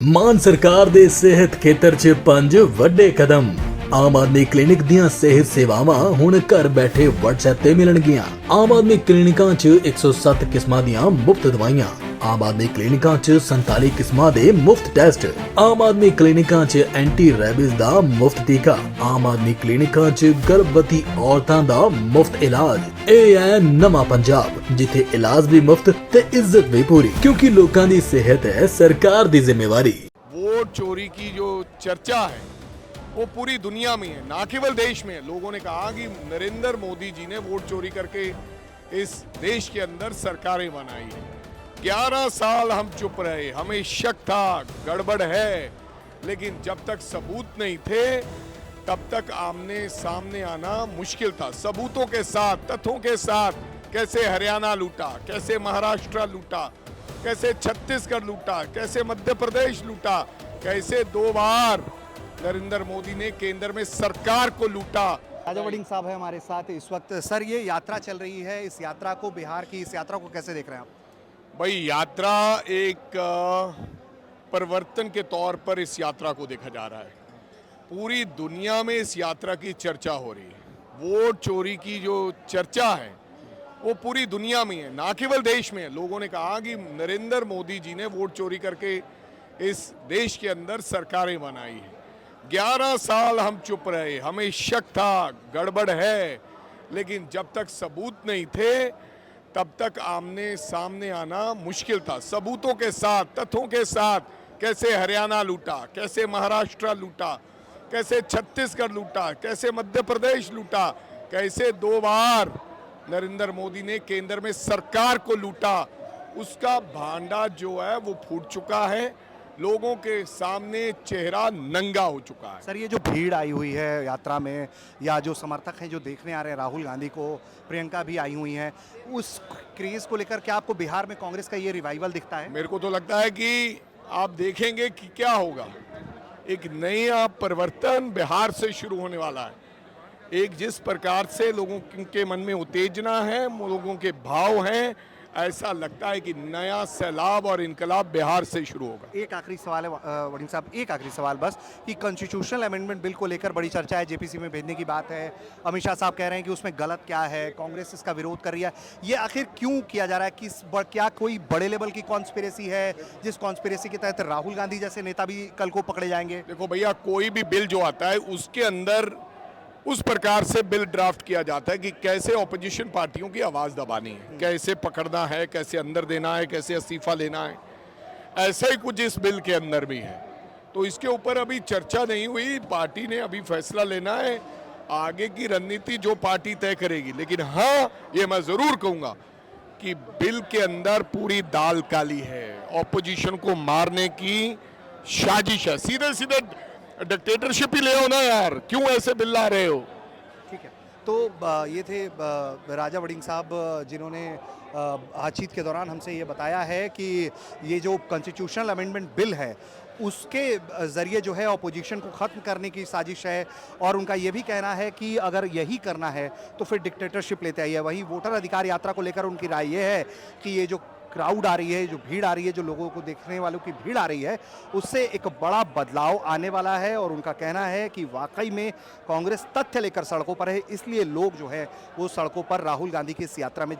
ਮਾਨ ਸਰਕਾਰ ਦੇ ਸਿਹਤ ਖੇਤਰ 'ਚ 5 ਵੱਡੇ ਕਦਮ। ਆਮ ਆਦਮੀ ਕਲੀਨਿਕ ਦੀਆਂ ਸਿਹਤ ਸੇਵਾਵਾਂ ਹੁਣ ਘਰ ਬੈਠੇ WhatsApp ਤੇ ਮਿਲਣਗੀਆਂ। ਆਮ ਆਦਮੀ ਕਲੀਨਿਕਾਂ 'ਚ 107 ਕਿਸਮਾਂ ਦੀਆਂ ਮੁਫਤ ਦਵਾਈਆਂ। ਆਮ ਆਦਮੀ ਕਲੀਨਿਕਾਂ 'ਚ 47 ਕਿਸਮਾਂ ਦੇ ਮੁਫਤ ਟੈਸਟ। ਆਮ ਆਦਮੀ ਕਲੀਨਿਕਾਂ 'ਚ ਐਂਟੀ ਰੈਬਿਸ ਦਾ ਮੁਫਤ ਟੀਕਾ। ਆਮ ਆਦਮੀ ਕਲੀਨਿਕਾਂ 'ਚ ਗਰਭਵਤੀ ਔਰਤਾਂ ਦਾ ਮੁਫਤ ਇਲਾਜ। ਇਹ ਹੈ ਨਵਾਂ ਪੰਜਾਬ, ਜਿੱਥੇ ਇਲਾਜ ਵੀ ਮੁਫਤ ਤੇ ਇੱਜ਼ਤ ਵੀ ਪੂਰੀ, क्योंकि लोगों की सेहत है सरकार की जिम्मेवारी। वोट चोरी की जो चर्चा है वो पूरी दुनिया में है, ना केवल देश में। लोगों ने कहा कि नरेंद्र मोदी जी ने वोट चोरी करके इस देश के अंदर सरकारें बनाई है। 11 साल हम चुप रहे, हमें शक था गड़बड़ है, लेकिन जब तक सबूत नहीं थे तब तक आमने सामने आना मुश्किल था। सबूतों के साथ, तथ्यों के साथ, कैसे हरियाणा लूटा, कैसे महाराष्ट्र लूटा, कैसे छत्तीसगढ़ लूटा, कैसे मध्य प्रदेश लूटा, कैसे 2 बार नरेंद्र मोदी ने केंद्र में सरकार को लूटा। राजा वड़िंग साहब है हमारे साथ इस वक्त। सर, ये यात्रा चल रही है, इस यात्रा को, बिहार की इस यात्रा को कैसे देख रहे हैं आप? भाई, यात्रा एक परिवर्तन के तौर पर इस यात्रा को देखा जा रहा है। पूरी दुनिया में इस यात्रा की चर्चा हो रही है। वोट चोरी की जो चर्चा है वो पूरी दुनिया में है, ना केवल देश में। लोगों ने कहा कि नरेंद्र मोदी जी ने वोट चोरी करके इस देश के अंदर सरकारें बनाई है। 11 साल हम चुप रहे, हमें शक था गड़बड़ है, लेकिन जब तक सबूत नहीं थे तब तक आमने सामने आना मुश्किल था। सबूतों के साथ, तथ्यों के साथ, कैसे हरियाणा लूटा, कैसे महाराष्ट्र लूटा, कैसे छत्तीसगढ़ लूटा, कैसे मध्य प्रदेश लूटा, कैसे 2 बार नरेंद्र मोदी ने केंद्र में सरकार को लूटा, उसका भांडा जो है वो फूट चुका है। लोगों के सामने चेहरा नंगा हो चुका है। सर, ये जो भीड़ आई हुई है यात्रा में, या जो समर्थक हैं जो देखने आ रहे हैं राहुल गांधी को, प्रियंका भी आई हुई हैं, उस क्रेज को लेकर क्या आपको बिहार में कांग्रेस का ये रिवाइवल दिखता है? मेरे को तो लगता है कि आप देखेंगे कि क्या होगा। एक नया परिवर्तन बिहार से शुरू होने वाला है। एक जिस प्रकार से लोगों के मन में उत्तेजना है, लोगों के भाव हैं, ऐसा लगता है कि नया सैलाब और इनकलाब बिहार से शुरू होगा। एक आखिरी सवाल है वड़िंग साहब, एक आखिरी सवाल बस, कि कॉन्स्टिट्यूशनल अमेंडमेंट बिल को लेकर बड़ी चर्चा है, जेपीसी में भेजने की बात है। अमित शाह साहब कह रहे हैं कि उसमें गलत क्या है, कांग्रेस इसका विरोध कर रही है। ये आखिर क्यों किया जा रहा है? क्या कोई बड़े लेवल की कॉन्स्पिरेसी है, जिस कॉन्स्पिरेसी के तहत राहुल गांधी जैसे नेता भी कल को पकड़े जाएंगे? देखो भैया, कोई भी बिल जो आता है उसके अंदर उस प्रकार से बिल ड्राफ्ट किया जाता है कि कैसे ऑपोजिशन पार्टियों की आवाज़ दबानी है, कैसे पकड़ना है, कैसे अंदर देना है, कैसे इस्तीफा लेना है। ऐसा ही कुछ इस बिल के अंदर भी है। तो इसके ऊपर अभी चर्चा नहीं हुई, पार्टी ने अभी फैसला लेना है। आगे की रणनीति जो पार्टी तय करेगी। लेकिन हाँ, ये मैं ज़रूर कहूँगा कि बिल के अंदर पूरी दाल काली है। ऑपोजिशन को मारने की साजिश है। सीधे सीधे डिक्टेटरशिप ही ले हो ना यार, क्यों ऐसे बिल ला रहे हो? ठीक है, तो ये थे राजा वड़िंग साहब, जिन्होंने बातचीत के दौरान हमसे ये बताया है कि ये जो कॉन्स्टिट्यूशनल अमेंडमेंट बिल है उसके ज़रिए जो है ऑपोजिशन को ख़त्म करने की साजिश है। और उनका ये भी कहना है कि अगर यही करना है तो फिर डिक्टेटरशिप लेते आइए। वहीं वोटर अधिकार यात्रा को लेकर उनकी राय ये है कि ये जो क्राउड आ रही है, जो भीड़ आ रही है, जो लोगों को देखने वालों की भीड़ आ रही है, उससे एक बड़ा बदलाव आने वाला है। और उनका कहना है कि वाकई में कांग्रेस तथ्य लेकर सड़कों पर है, इसलिए लोग जो है वो सड़कों पर राहुल गांधी की इस यात्रा में